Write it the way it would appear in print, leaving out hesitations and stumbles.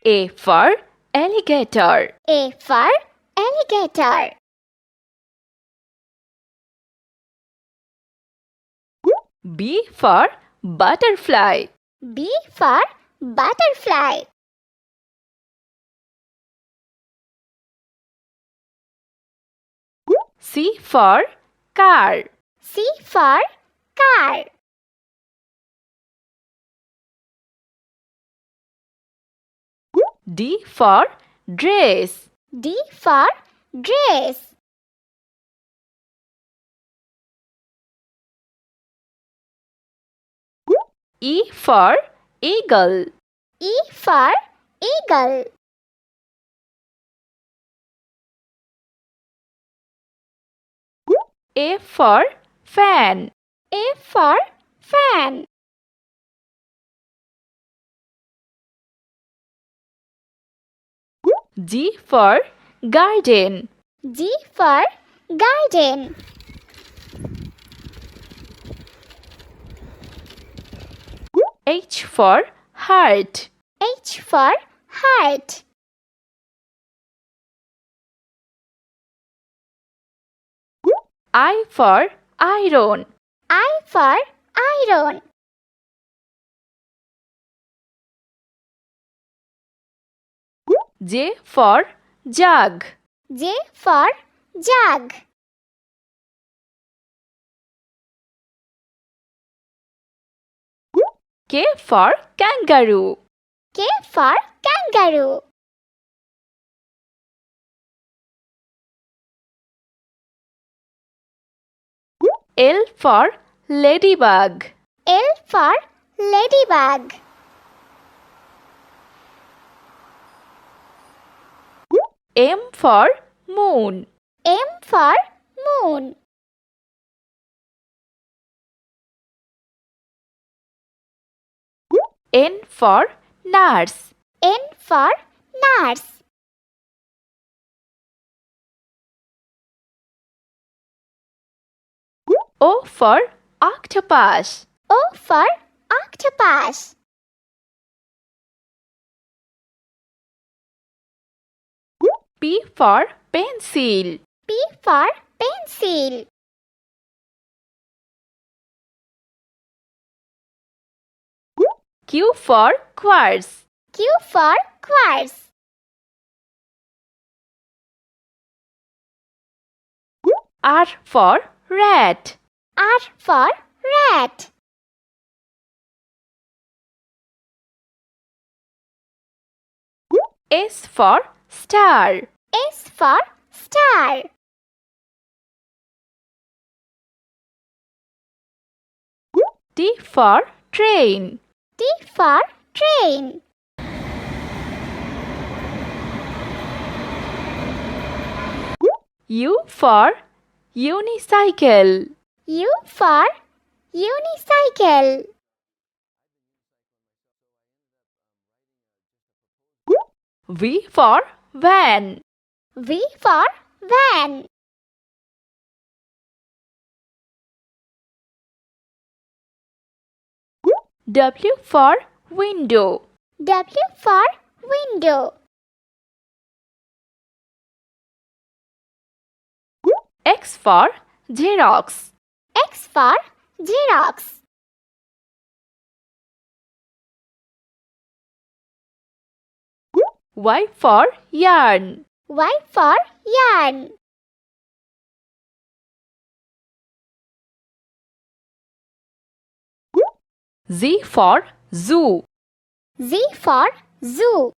A for alligator. A for alligator. B for butterfly. B for butterfly. C for car. C for car. D for dress. D for dress. E for eagle. E for eagle. F for fan. F for fan. G for garden. G for garden. H for heart. H for heart. I for iron. I for iron. J for jug. J for jug. K for kangaroo. K for kangaroo. L for ladybug. L for ladybug. M for moon. M for moon. N for nurse. N for nurse. O for octopus. O for octopus. P for pencil. P for pencil. Q for quartz. Q for quartz. R for rat. R for rat. S for star. S for star. T for train. T for train. U for unicycle. U for unicycle. V for van. V for van. W for window. W for window. X for Xerox. X for Xerox. Y for yarn. Y for yarn. Z for zoo. Z for zoo.